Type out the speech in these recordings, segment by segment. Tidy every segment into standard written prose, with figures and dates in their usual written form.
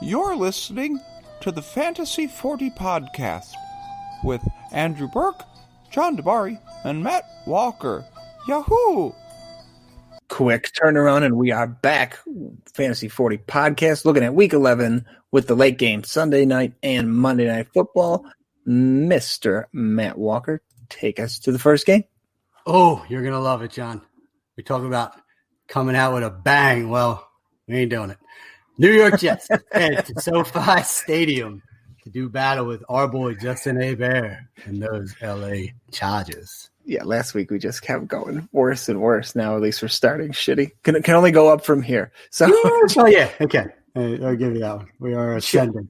You're listening to the Fantasy 40 podcast with Andrew Burke, John DeBari, and Matt Walker. Yahoo! Quick turnaround, and we are back. Fantasy 40 podcast, looking at Week 11 with the late game Sunday night and Monday Night Football. Mr. Matt Walker, take us to the first game. Oh, you're going to love it, John. We talk about coming out with a bang. Well, we ain't doing it. New York Jets head to SoFi Stadium to do battle with our boy Justin Ybor and those LA Chargers. Yeah, last week we just kept going worse and worse. Now at least we're starting shitty. Can only go up from here. So, oh yeah, okay. I'll give you that one. We are ascending.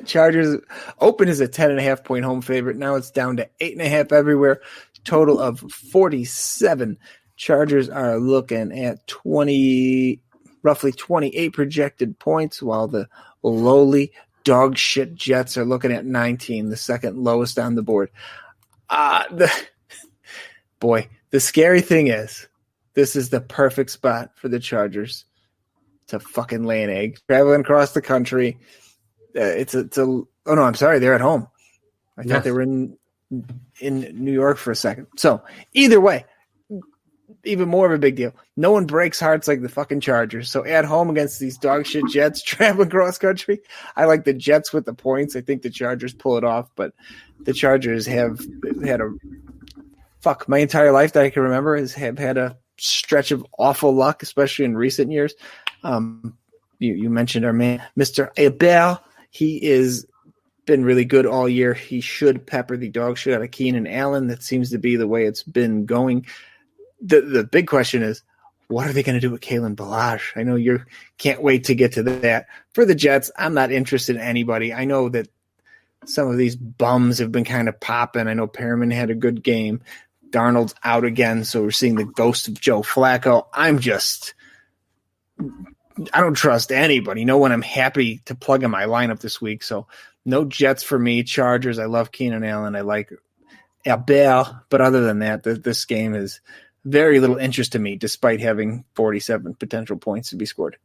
Chargers open as a 10.5 point home favorite. Now it's down to 8.5 everywhere. Total of 47. Chargers are looking at roughly 28 projected points, while the lowly dog shit Jets are looking at 19, the second lowest on the board. The scary thing is, this is the perfect spot for the Chargers to fucking lay an egg. Traveling across the country. I'm sorry, they're at home. I thought they were in New York for a second. So either way, even more of a big deal. No one breaks hearts like the fucking Chargers. So at home against these dog shit Jets traveling cross country, I like the Jets with the points. I think the Chargers pull it off, but the Chargers have had my entire life that I can remember have had a stretch of awful luck, especially in recent years. You mentioned our man, Mr. Ybor. He is been really good all year. He should pepper the dog shit out of Keenan Allen. That seems to be the way it's been going. The big question is, what are they going to do with Kalen Ballage? I know you can't wait to get to that. For the Jets, I'm not interested in anybody. I know that some of these bums have been kind of popping. I know Perriman had a good game. Darnold's out again, so we're seeing the ghost of Joe Flacco. I don't trust anybody. No one I'm happy to plug in my lineup this week. So no Jets for me. Chargers, I love Keenan Allen. I like Ybor. But other than that, this game is very little interest to me, despite having 47 potential points to be scored.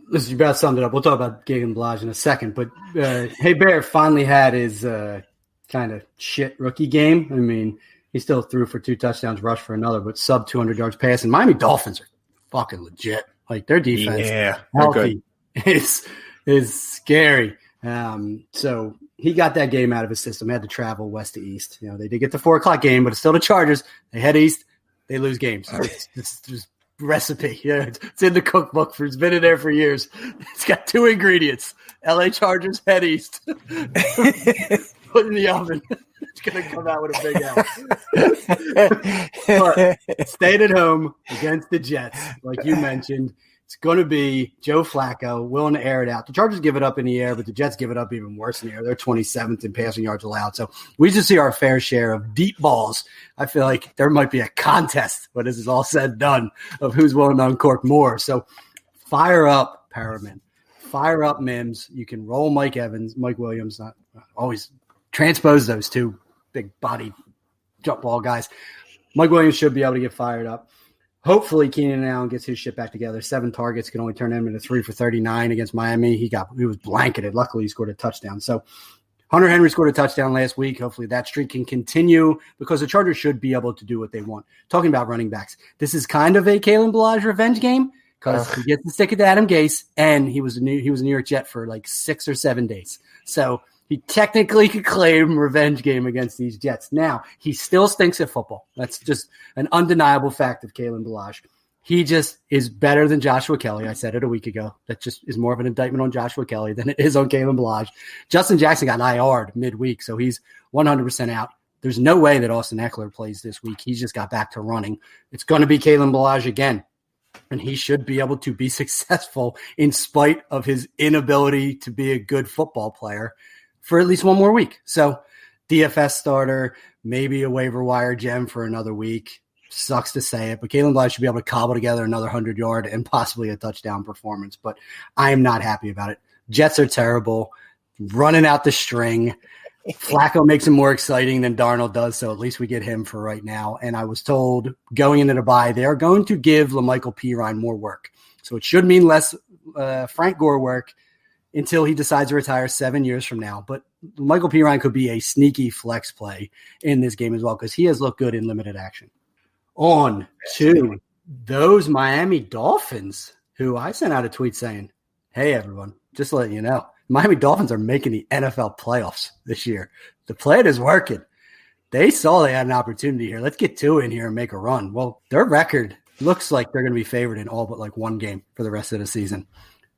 Listen, you about summed it up. We'll talk about Kalen Ballage in a second. But Ybor finally had his kind of shit rookie game. I mean, he still threw for 2 touchdowns, rushed for another, but sub 200 yards passing. Miami Dolphins are fucking legit. Like, their defense, healthy, is scary. So he got that game out of his system. He had to travel west to east. You know, they did get the 4:00 game, but it's still the Chargers. They head east. They lose games. It's just recipe. Yeah, it's in the cookbook. It's been in there for years. It's got 2 ingredients. LA Chargers, head east. Put in the oven. It's going to come out with a big house. But staying at home against the Jets, like you mentioned, it's going to be Joe Flacco willing to air it out. The Chargers give it up in the air, but the Jets give it up even worse in the air. They're 27th in passing yards allowed. So we just see our fair share of deep balls. I feel like there might be a contest when this is all said and done of who's willing to uncork more. So fire up Perriman. Fire up Mims. You can roll Mike Williams. Not always transpose those 2 big body jump ball guys. Mike Williams should be able to get fired up. Hopefully Keenan Allen gets his shit back together. 7 targets can only turn him into 3 for 39 against Miami. He was blanketed. Luckily, he scored a touchdown. So Hunter Henry scored a touchdown last week. Hopefully that streak can continue because the Chargers should be able to do what they want. Talking about running backs, this is kind of a Kalen Ballage revenge game because he gets to stick it to Adam Gase, and he was a New York Jet for like 6 or 7 days. So he technically could claim revenge game against these Jets. Now, he still stinks at football. That's just an undeniable fact of Kalen Ballage. He just is better than Joshua Kelly. I said it a week ago. That just is more of an indictment on Joshua Kelly than it is on Kalen Ballage. Justin Jackson got IR'd midweek, so he's 100% out. There's no way that Austin Eckler plays this week. He's just got back to running. It's going to be Kalen Ballage again, and he should be able to be successful in spite of his inability to be a good football player for at least one more week. So DFS starter, maybe a waiver wire gem for another week. Sucks to say it, but Kalen Ballage should be able to cobble together another 100-yard and possibly a touchdown performance, but I am not happy about it. Jets are terrible, running out the string. Flacco makes him more exciting than Darnold does, so at least we get him for right now. And I was told going into the bye, they are going to give LaMichael Pirine more work. So it should mean less Frank Gore work until he decides to retire 7 years from now. But Michael Pirine could be a sneaky flex play in this game as well because he has looked good in limited action. On to those Miami Dolphins, who I sent out a tweet saying, hey, everyone, just to let you know, Miami Dolphins are making the NFL playoffs this year. The plan is working. They saw they had an opportunity here. Let's get two in here and make a run. Well, their record looks like they're going to be favored in all but like one game for the rest of the season.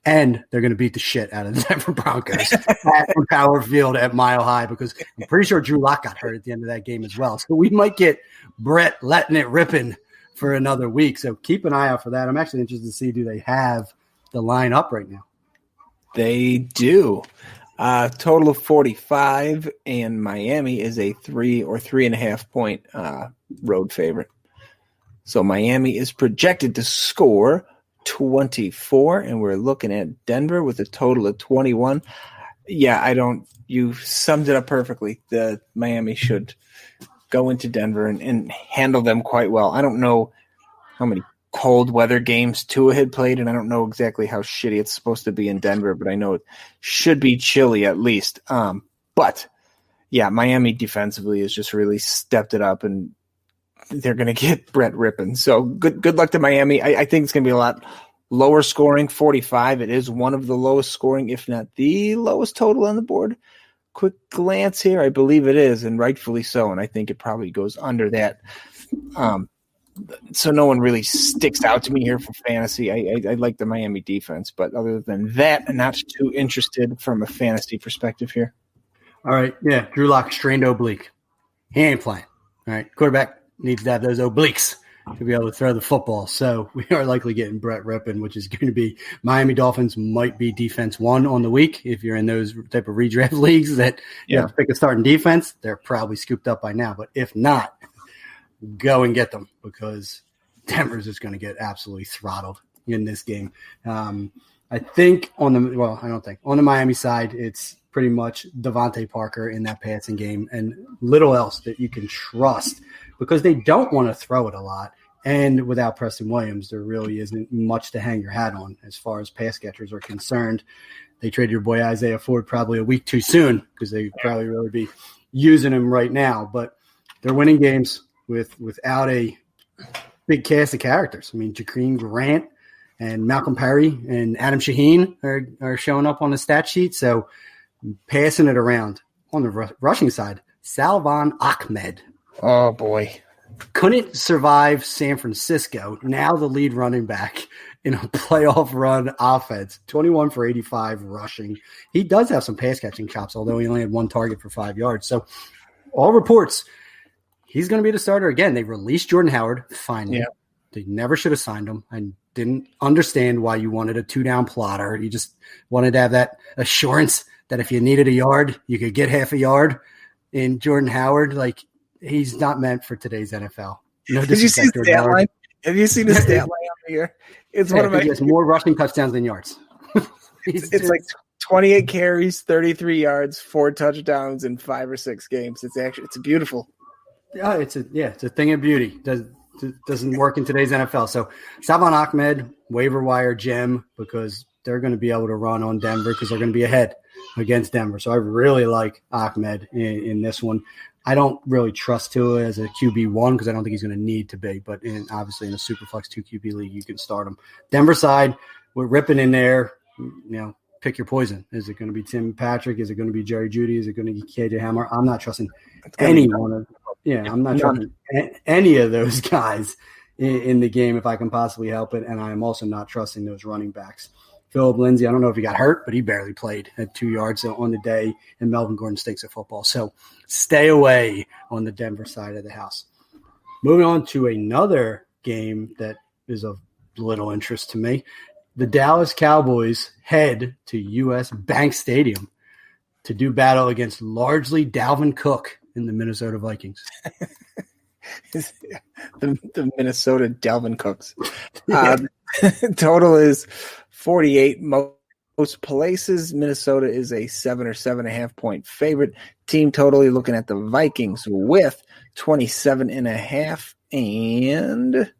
And they're going to beat the shit out of the Denver Broncos at Power Field at Mile High because I'm pretty sure Drew Lock got hurt at the end of that game as well. So we might get Brett letting it ripping for another week. So keep an eye out for that. I'm actually interested to see, do they have the line up right now? They do. Total of 45, and Miami is a 3 or 3.5 point road favorite. So Miami is projected to score 24, and we're looking at Denver with a total of 21. Yeah, you summed it up perfectly. The Miami should go into Denver and handle them quite well. I don't know how many cold weather games Tua had played, and I don't know exactly how shitty it's supposed to be in Denver, but I know it should be chilly at least. But yeah, Miami defensively has just really stepped it up, and they're going to get Brett ripping. So good luck to Miami. I think it's going to be a lot lower scoring, 45. It is one of the lowest scoring, if not the lowest total on the board. Quick glance here. I believe it is, and rightfully so. And I think it probably goes under that. So no one really sticks out to me here for fantasy. I like the Miami defense, but other than that, I'm not too interested from a fantasy perspective here. All right. Yeah. Drew Lock strained oblique. He ain't playing. All right. Quarterback needs to have those obliques to be able to throw the football. So we are likely getting Brett ripping, which is going to be Miami Dolphins might be defense 1 on the week. If you're in those type of redraft leagues that you have to pick a starting defense, they're probably scooped up by now. But if not, go and get them because Denver's just going to get absolutely throttled in this game. I think on the Miami side, it's pretty much Devontae Parker in that passing game and little else that you can trust because they don't want to throw it a lot. And without Preston Williams, there really isn't much to hang your hat on as far as pass catchers are concerned. They traded your boy Isaiah Ford probably a week too soon because they probably really be using him right now. But they're winning games without a big cast of characters. I mean, Jakeem Grant and Malcolm Perry and Adam Shaheen are showing up on the stat sheet. So passing it around on the rushing side, Salvon Ahmed. Oh, boy. Couldn't survive San Francisco. Now the lead running back in a playoff run offense. 21 for 85 rushing. He does have some pass catching chops, although he only had 1 target for 5 yards. So all reports, he's going to be the starter again. They released Jordan Howard finally. Yeah. They never should have signed him. I didn't understand why you wanted a 2-down plotter. You just wanted to have that assurance that if you needed a yard, you could get half a yard in Jordan Howard. Like, he's not meant for today's NFL. No, did you see the stat line? Have you seen the stat line over here? It's one of my. He has more rushing touchdowns than yards. It's like 28 carries, 33 yards, 4 touchdowns in 5 or 6 games. It's beautiful. Yeah, it's a thing of beauty. Doesn't work in today's NFL. So Salvon Ahmed, waiver wire gem, because they're going to be able to run on Denver because they're going to be ahead against Denver. So I really like Ahmed in this one. I don't really trust Tua as a QB1 because I don't think he's going to need to be. But obviously in a Superflex 2 QB league, you can start him. Denver side, we're ripping in there. Pick your poison. Is it going to be Tim Patrick? Is it going to be Jerry Jeudy? Is it going to be KJ Hamler? I'm not trusting anyone. I'm not trusting any of those guys in the game if I can possibly help it. And I'm also not trusting those running backs. Philip Lindsay, I don't know if he got hurt, but he barely played at 2 yards on the day, and Melvin Gordon stinks at football. So stay away on the Denver side of the house. Moving on to another game that is of little interest to me. The Dallas Cowboys head to U.S. Bank Stadium to do battle against largely Dalvin Cook in the Minnesota Vikings. the Minnesota Dalvin Cooks. Total is 48. Most places, Minnesota is a 7 or 7.5 point favorite. Team totally looking at the Vikings with 27.5, and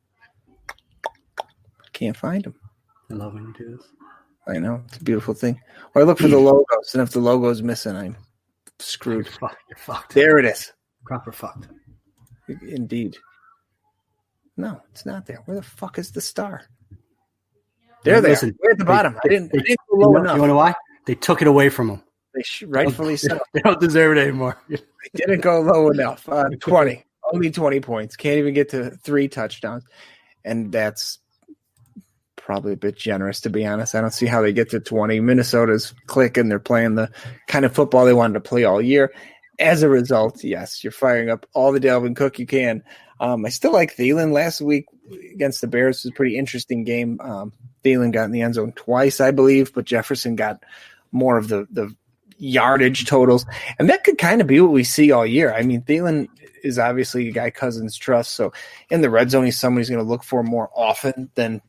can't find them. I love when you do this. I know. It's a beautiful thing. Or I look for the logos, and if the logo's missing, I'm screwed. You're fucked. There it is. Proper fucked. Indeed. No, it's not there. Where the fuck is the star? They're there. Listen, We're at the bottom. I didn't go low enough. You want to know why? They took it away from them. They rightfully so. They don't deserve it anymore. They didn't go low enough. 20. Only 20 points. Can't even get to 3 touchdowns. And that's probably a bit generous, to be honest. I don't see how they get to 20. Minnesota's clicking. They're playing the kind of football they wanted to play all year. As a result, yes, you're firing up all the Dalvin Cook you can. I still like Thielen. Last week against the Bears was a pretty interesting game. Thielen got in the end zone twice, I believe, but Jefferson got more of the yardage totals. And that could kind of be what we see all year. I mean, Thielen is obviously a guy Cousins trusts. So in the red zone, he's somebody who's going to look for more often than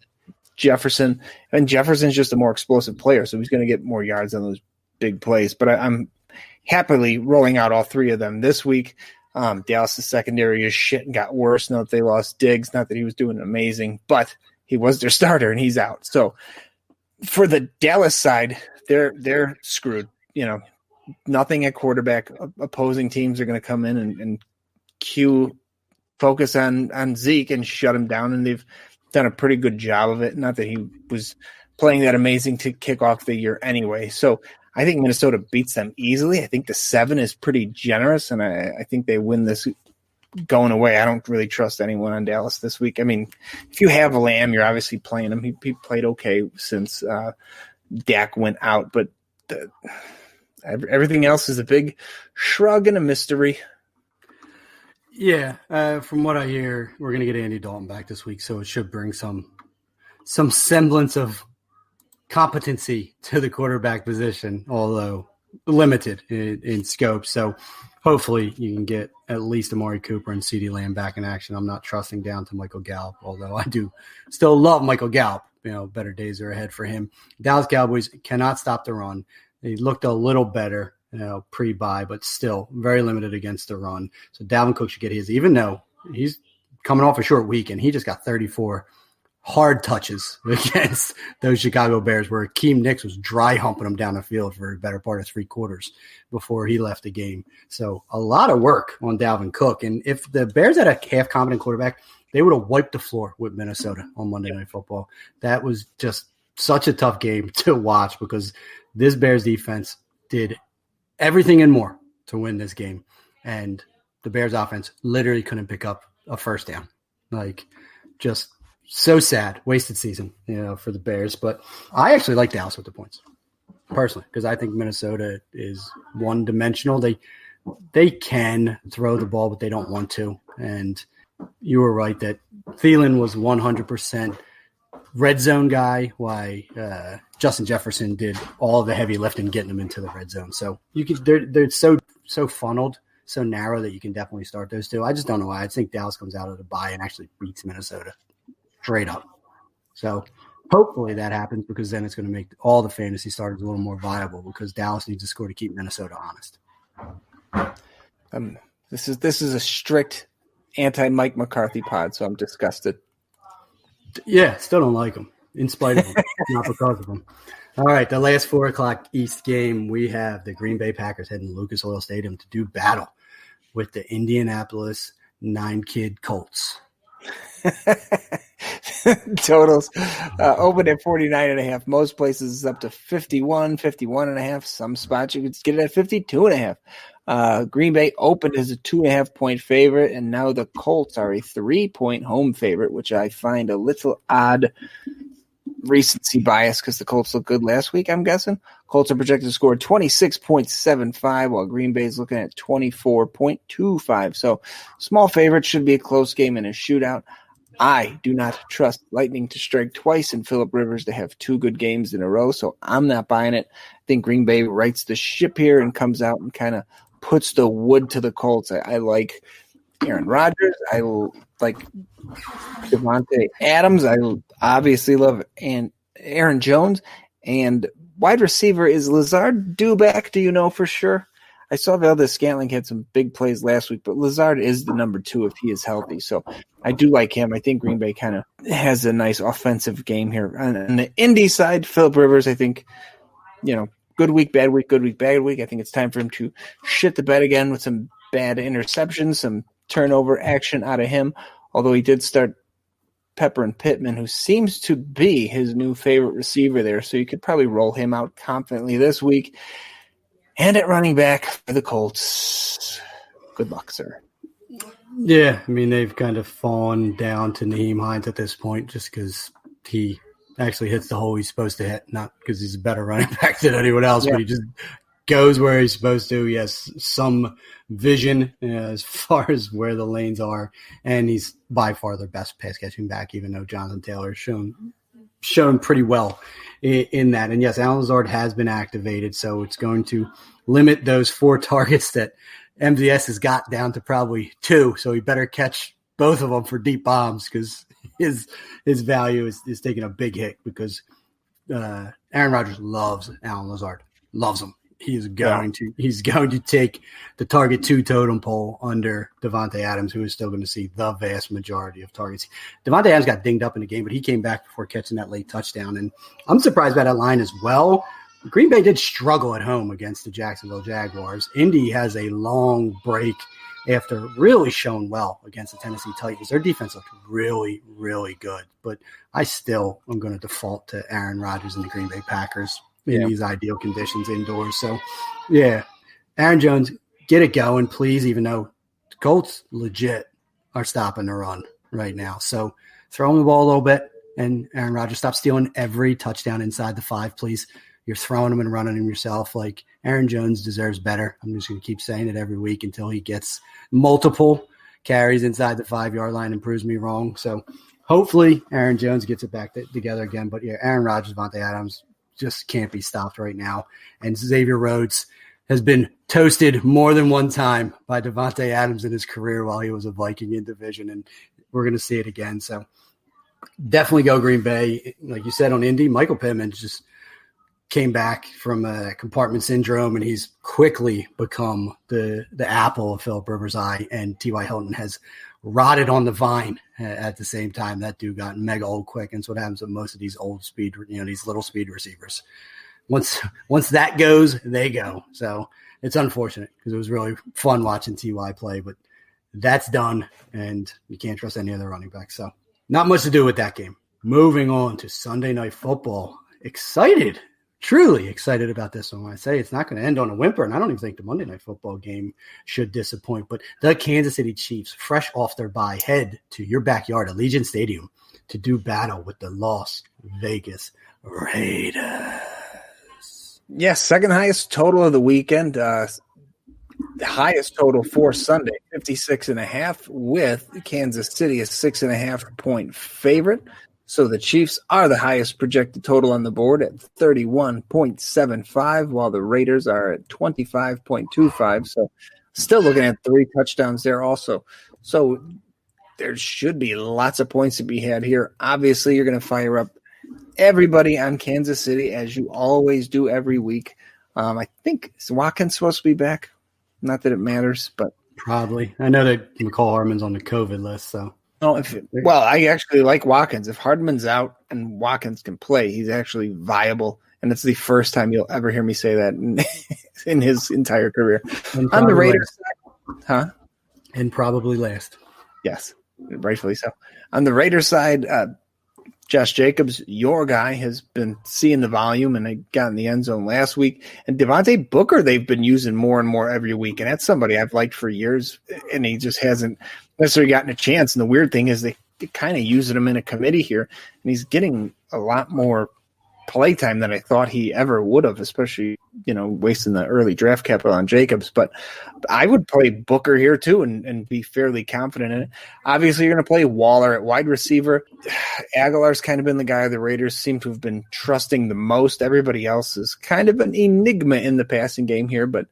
Jefferson. And Jefferson's just a more explosive player, so he's going to get more yards on those big plays. But I'm happily rolling out all 3 of them this week. Dallas' secondary is shit and got worse now that they lost Diggs. Not that he was doing amazing, but he was their starter and he's out. So for the Dallas side, they're screwed. You know, nothing at quarterback. Opposing teams are going to come in and focus on Zeke and shut him down, and they've done a pretty good job of it. Not that he was playing that amazing to kick off the year anyway. So I think Minnesota beats them easily. I think the 7 is pretty generous, and I think they win this going away. I don't really trust anyone on Dallas this week. I mean, if you have Lamb, you're obviously playing him. He played okay since Dak went out, but everything else is a big shrug and a mystery. Yeah, from what I hear, we're going to get Andy Dalton back this week, so it should bring some semblance of competency to the quarterback position, although limited in scope. So hopefully you can get at least Amari Cooper and CeeDee Lamb back in action. I'm not trusting down to Michael Gallup, although I do still love Michael Gallup. You know, better days are ahead for him. Dallas Cowboys cannot stop the run. They looked a little better, pre-bye, but still very limited against the run. So Dalvin Cook should get his, even though he's coming off a short week and he just got 34 hard touches against those Chicago Bears, where Akeem Nicks was dry humping him down the field for a better part of 3 quarters before he left the game. So a lot of work on Dalvin Cook. And if the Bears had a half-competent quarterback, they would have wiped the floor with Minnesota on Monday Night Football. That was just such a tough game to watch because this Bears defense did everything and more to win this game. And the Bears offense literally couldn't pick up a first down. Like, just so sad, wasted season, for the Bears. But I actually like Dallas with the points, personally, because I think Minnesota is one-dimensional. They can throw the ball, but they don't want to. And you were right that Thielen was 100% red zone guy, why Justin Jefferson did all the heavy lifting getting them into the red zone. So they're so funneled, so narrow that you can definitely start those 2. I just don't know why. I think Dallas comes out of the bye and actually beats Minnesota straight up. So hopefully that happens, because then it's going to make all the fantasy starters a little more viable, because Dallas needs to score to keep Minnesota honest. This is a strict anti-Mike McCarthy pod, so I'm disgusted. Yeah, still don't like him, in spite of him, not because of him. All right, the last 4 o'clock East game, we have the Green Bay Packers heading to Lucas Oil Stadium to do battle with the Indianapolis 9-kid Colts. Totals open at 49.5. Most places is up to 51.5. Some spots you could get it at 52.5. Green Bay opened as a 2.5 point favorite, and now the Colts are a 3-point home favorite, which I find a little odd recency bias because the Colts look good last week, I'm guessing. Colts are projected to score 26.75, while Green Bay is looking at 24.25. So small favorite, should be a close game and a shootout. I do not trust Lightning to strike twice and Phillip Rivers to have 2 good games in a row, so I'm not buying it. I think Green Bay rights the ship here and comes out and kind of puts the wood to the Colts. I like Aaron Rodgers. I like Devontae Adams. I obviously love Aaron Jones. And wide receiver, is Lazard due back? Do you know for sure? I saw Valdez-Scantling had some big plays last week, but Lazard is the number 2 if he is healthy. So I do like him. I think Green Bay kind of has a nice offensive game here. On the Indy side, Phillip Rivers, I think, good week, bad week, good week, bad week. I think it's time for him to shit the bed again with some bad interceptions, some turnover action out of him, although he did start Pepper and Pittman, who seems to be his new favorite receiver there. So you could probably roll him out confidently this week. And at running back for the Colts, good luck, sir. Yeah, I mean, they've kind of fallen down to Nyheim Hines at this point just because he actually hits the hole he's supposed to hit, not because he's a better running back than anyone else, but he just goes where he's supposed to. He has some vision as far as where the lanes are, and he's by far their best pass-catching back, even though Jonathan Taylor has shown pretty well in that. And yes, Alan Lazard has been activated, so it's going to limit those 4 targets that MVS has got down to probably 2. So he better catch both of them for deep bombs because his value is taking a big hit because Aaron Rodgers loves Alan Lazard, loves him. He's going to take the target 2 totem pole under Devontae Adams, who is still going to see the vast majority of targets. Devontae Adams got dinged up in the game, but he came back before catching that late touchdown. And I'm surprised by that line as well. Green Bay did struggle at home against the Jacksonville Jaguars. Indy has a long break after really showing well against the Tennessee Titans. Their defense looked really, really good. But I still am going to default to Aaron Rodgers and the Green Bay Packers in these ideal conditions indoors. So, yeah, Aaron Jones, get it going, please, even though the Colts legit are stopping the run right now. So throw him the ball a little bit, and Aaron Rodgers, stop stealing every touchdown inside the 5, please. You're throwing them and running them yourself. Like, Aaron Jones deserves better. I'm just going to keep saying it every week until he gets multiple carries inside the 5-yard line and proves me wrong. So hopefully Aaron Jones gets it back together again. But, yeah, Aaron Rodgers, Devontae Adams just can't be stopped right now. And Xavier Rhodes has been toasted more than one time by Devontae Adams in his career while he was a Viking in division, and we're going to see it again. So definitely go Green Bay. Like you said on Indy, Michael Pittman just came back from a compartment syndrome, and he's quickly become the apple of Phillip Rivers' eye, and T.Y. Hilton has rotted on the vine at the same time. That dude got mega old quick, and that's what happens with most of these old speed, these little speed receivers. Once that goes, they go. So it's unfortunate because it was really fun watching T.Y. play, but that's done, and you can't trust any other running back. So not much to do with that game. Moving on to Sunday Night Football. Excited. Truly excited about this one. When I say it's not going to end on a whimper, and I don't even think the Monday Night Football game should disappoint, but the Kansas City Chiefs, fresh off their bye, head to your backyard, Allegiant Stadium, to do battle with the Las Vegas Raiders. Yes, second highest total of the weekend. The highest total for Sunday, 56.5, with Kansas City a 6.5-point favorite. So the Chiefs are the highest projected total on the board at 31.75, while the Raiders are at 25.25. So still looking at 3 touchdowns there also. So there should be lots of points to be had here. Obviously, you're going to fire up everybody on Kansas City, as you always do every week. I think, is Watkins supposed to be back? Not that it matters, but probably. I know that McCall Hardman's on the COVID list, so. I actually like Watkins. If Hardman's out and Watkins can play, he's actually viable. And it's the first time you'll ever hear me say that in his entire career. On the Raiders side, huh? And probably last. Yes, rightfully so. On the Raiders side, Josh Jacobs, your guy, has been seeing the volume, and they got in the end zone last week. And Devontae Booker, they've been using more and more every week. And that's somebody I've liked for years, and he just hasn't necessarily gotten a chance. And the weird thing is they kind of using him in a committee here, and he's getting a lot more playtime than I thought he ever would have, especially, wasting the early draft capital on Jacobs. But I would play Booker here too and be fairly confident in it. Obviously, you're going to play Waller at wide receiver. Aguilar's kind of been the guy the Raiders seem to have been trusting the most. Everybody else is kind of an enigma in the passing game here, but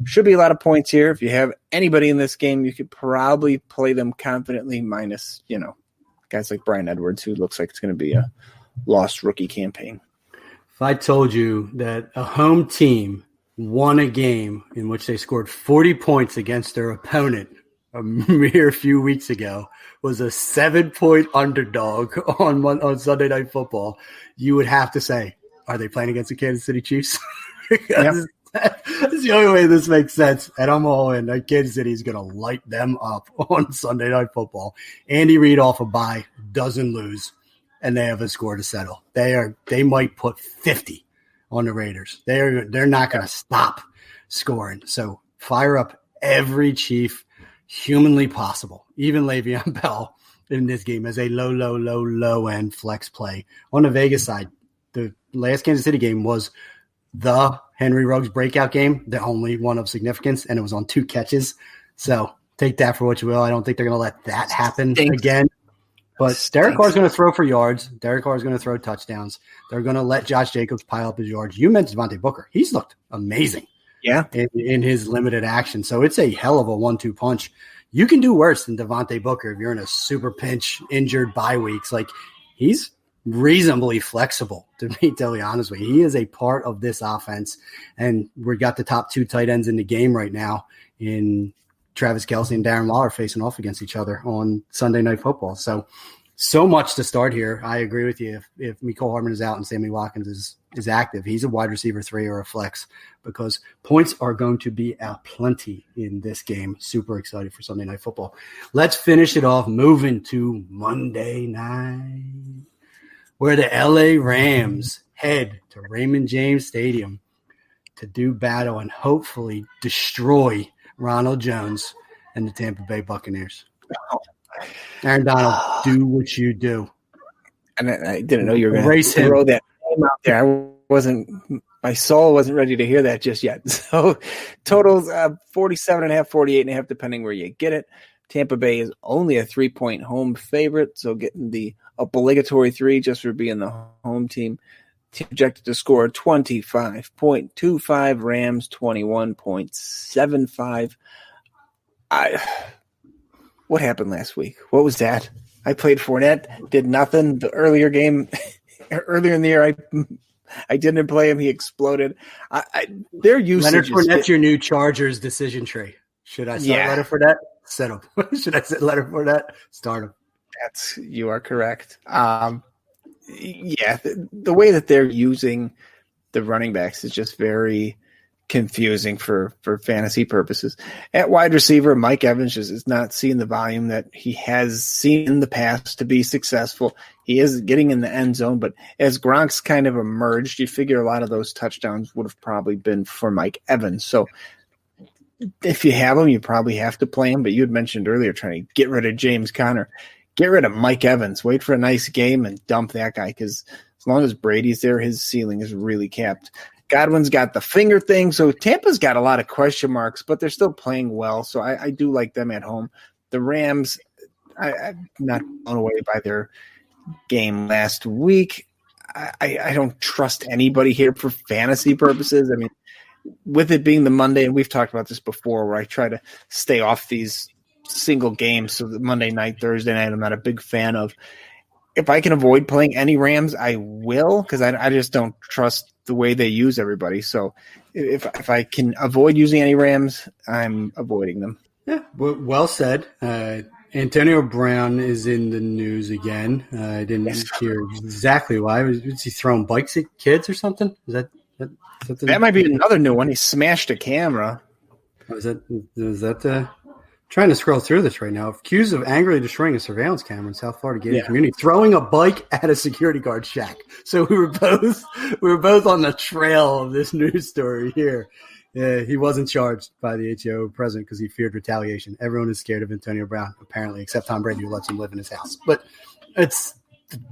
should be a lot of points here. If you have anybody in this game, you could probably play them confidently, minus, guys like Brian Edwards, who looks like it's going to be a lost rookie campaign. If I told you that a home team won a game in which they scored 40 points against their opponent a mere few weeks ago, was a 7-point underdog on Sunday Night Football, you would have to say, are they playing against the Kansas City Chiefs? Because that's the only way this makes sense. And I'm all in. Kansas City is going to light them up on Sunday Night Football. Andy Reid off a bye, doesn't lose, and they have a score to settle. They might put 50 on the Raiders. They're not going to stop scoring. So fire up every Chief humanly possible, even Le'Veon Bell in this game as a low end flex play. On the Vegas side, the last Kansas City game was the Henry Ruggs breakout game, the only one of significance, and it was on 2 catches. So take that for what you will. I don't think they're going to let that happen again. But Derek Carr is going to throw for yards. Derek Carr is going to throw touchdowns. They're going to let Josh Jacobs pile up his yards. You mentioned Devontae Booker. He's looked amazing. Yeah, in his limited action. So it's a hell of a 1-2 punch. You can do worse than Devontae Booker if you're in a super pinch, injured bye weeks. Like, he's reasonably flexible, to be totally honest with you. He is a part of this offense, and we got the top 2 tight ends in the game right now in Travis Kelce and Darren Waller facing off against each other on Sunday Night Football. So much to start here. I agree with you. If Mecole Hardman is out and Sammy Watkins is active, he's a wide receiver 3 or a flex, because points are going to be plenty in this game. Super excited for Sunday Night Football. Let's finish it off moving to Monday night, where the LA Rams head to Raymond James Stadium to do battle and hopefully destroy Ronald Jones and the Tampa Bay Buccaneers. Aaron Donald, do what you do. And I didn't know you were going to throw that name out there. My soul wasn't ready to hear that just yet. So totals 47.5, 48.5, depending where you get it. Tampa Bay is only a 3-point home favorite, so getting the obligatory 3 just for being the home team. Team projected to score 25.25, Rams 21.75. What happened last week? What was that? I played Fournette, did nothing. The earlier game, earlier in the year, I didn't play him. He exploded. Their usage. Leonard Fournette's your new Chargers decision tree. Should I start Leonard Fournette? Set him. Should I set Leonard Fournette? Start him. You are correct. The way that they're using the running backs is just very confusing for fantasy purposes. At wide receiver, Mike Evans is not seeing the volume that he has seen in the past to be successful. He is getting in the end zone, but as Gronk's kind of emerged, you figure a lot of those touchdowns would have probably been for Mike Evans. So if you have him, you probably have to play him. But you had mentioned earlier trying to get rid of James Conner. Get rid of Mike Evans. Wait for a nice game and dump that guy, because as long as Brady's there, his ceiling is really capped. Godwin's got the finger thing, so Tampa's got a lot of question marks, but they're still playing well, so I do like them at home. The Rams, I'm not blown away by their game last week. I don't trust anybody here for fantasy purposes. I mean, with it being the Monday, and we've talked about this before, where I try to stay off these single games, so the Monday night, Thursday night, I'm not a big fan of. If I can avoid playing any Rams, I will, because I just don't trust the way they use everybody. So if I can avoid using any Rams, I'm avoiding them. Yeah, well said. Antonio Brown is in the news again. I didn't hear exactly why. Was he throwing bikes at kids or something? Is that might be another new one. He smashed a camera. Is that trying to scroll through this right now? Accused of angrily destroying a surveillance camera in South Florida gated community, throwing a bike at a security guard shack. So we were both on the trail of this news story here. He wasn't charged by the ATO president because he feared retaliation. Everyone is scared of Antonio Brown, apparently, except Tom Brady, who lets him live in his house. But it's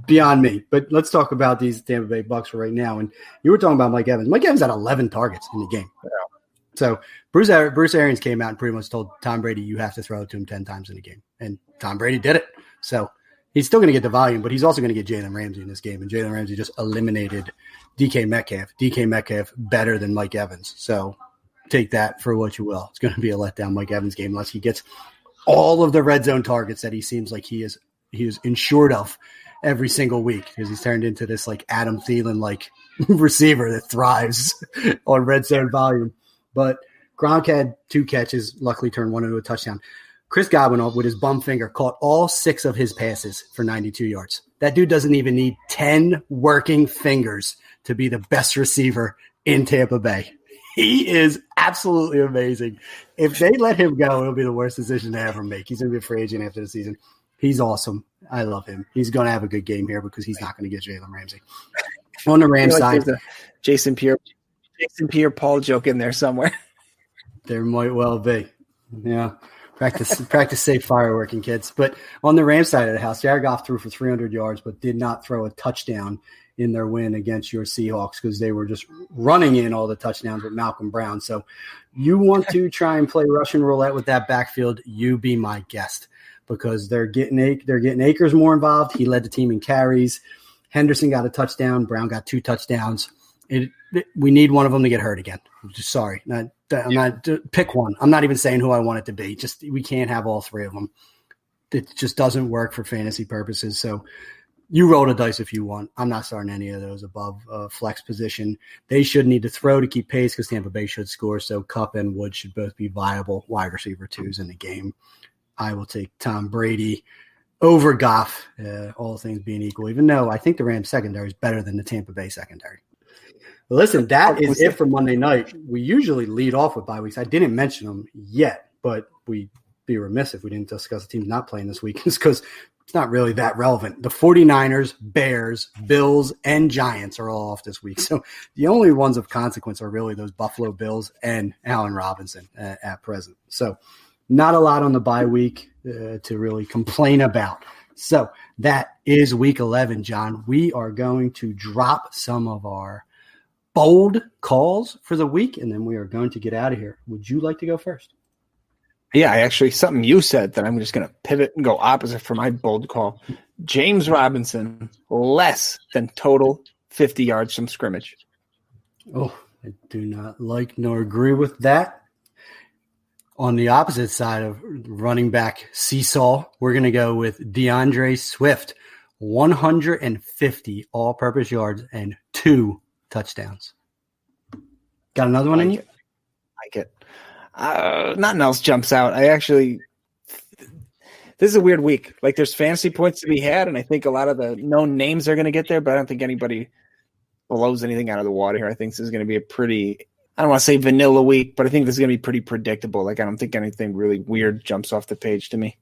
beyond me. But let's talk about these Tampa Bay Bucs for right now. And you were talking about Mike Evans. Mike Evans had 11 targets in the game. So Bruce Arians came out and pretty much told Tom Brady, you have to throw it to him 10 times in a game. And Tom Brady did it. So he's still going to get the volume, but he's also going to get Jalen Ramsey in this game. And Jalen Ramsey just eliminated DK Metcalf. DK Metcalf better than Mike Evans. So take that for what you will. It's going to be a letdown Mike Evans game unless he gets all of the red zone targets that he seems like he is insured of every single week, because he's turned into this like Adam Thielen like receiver that thrives on red zone volume. But Gronk had 2 catches, luckily turned one into a touchdown. Chris Godwin, with his bum finger, caught all 6 of his passes for 92 yards. That dude doesn't even need 10 working fingers to be the best receiver in Tampa Bay. He is absolutely amazing. If they let him go, it'll be the worst decision they ever make. He's going to be a free agent after the season. He's awesome. I love him. He's going to have a good game here because he's not going to get Jalen Ramsey. On the Rams side, there's a Jason Pierre-Paul joke in there somewhere. There might well be. Yeah. Practice safe fireworking, kids. But on the Rams side of the house, Jared Goff threw for 300 yards, but did not throw a touchdown in their win against your Seahawks because they were just running in all the touchdowns with Malcolm Brown. So you want to try and play Russian roulette with that backfield, you be my guest because they're getting Akers more involved. He led the team in carries. Henderson got a touchdown. Brown got 2 touchdowns. We need one of them to get hurt again. I'm just sorry. Pick one. I'm not even saying who I want it to be. Just we can't have all 3 of them. It just doesn't work for fantasy purposes. So you roll the dice if you want. I'm not starting any of those above flex position. They should need to throw to keep pace because Tampa Bay should score. So Kupp and Wood should both be viable wide receiver 2s in the game. I will take Tom Brady over Goff, all things being equal, even though I think the Rams secondary is better than the Tampa Bay secondary. Listen, that is it for Monday night. We usually lead off with bye weeks. I didn't mention them yet, but we'd be remiss if we didn't discuss the teams not playing this week because it's not really that relevant. The 49ers, Bears, Bills, and Giants are all off this week. So the only ones of consequence are really those Buffalo Bills and Allen Robinson at present. So not a lot on the bye week to really complain about. So that is week 11, John. We are going to drop some of our bold calls for the week, and then we are going to get out of here. Would you like to go first? Yeah, actually, something you said that I'm just going to pivot and go opposite for my bold call. James Robinson, less than total 50 yards from scrimmage. Oh, I do not like nor agree with that. On the opposite side of running back seesaw, we're going to go with DeAndre Swift, 150 all-purpose yards and 2 touchdowns. Got another one in you? Like it. Nothing else jumps out. This is a weird week. Like there's fantasy points to be had, and I think a lot of the known names are going to get there, but I don't think anybody blows anything out of the water here. I think this is going to be a pretty, I don't want to say vanilla week, but I think this is going to be pretty predictable. Like I don't think anything really weird jumps off the page to me.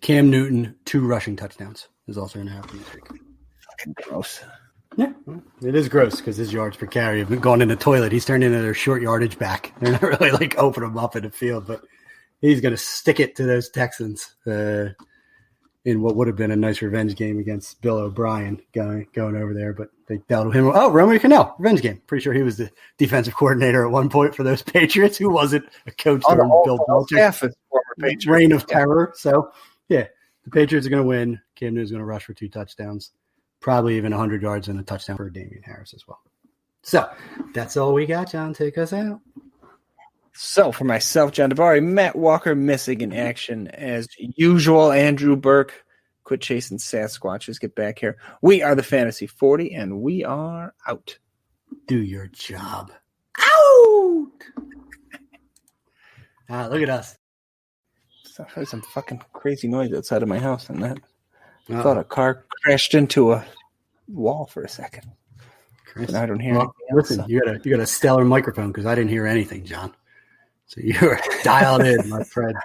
Cam Newton, 2 rushing touchdowns is also going to happen this week. Fucking gross. Yeah, it is gross because his yards per carry have been gone in the toilet. He's turned into their short yardage back. They're not really like open him up in the field, but he's going to stick it to those Texans in what would have been a nice revenge game against Bill O'Brien going over there. But they dealt with him. Oh, Romeo Cannell, revenge game. Pretty sure he was the defensive coordinator at one point for those Patriots. Who wasn't a coach during Bill Belichick's reign of terror? So, yeah, the Patriots are going to win. Cam Newton's going to rush for 2 touchdowns. Probably even 100 yards and a touchdown for Damian Harris as well. So that's all we got, John. Take us out. So for myself, John DeBari, Matt Walker missing in action as usual. Andrew Burke, quit chasing Sasquatches. Get back here. We are the Fantasy 40, and we are out. Do your job. Out! Look at us. I heard some fucking crazy noise outside of my house on that. I thought a car crashed into a wall for a second. Chris, I don't hear anything else. Listen, you got a stellar microphone because I didn't hear anything, John. So you were dialed in, my friend.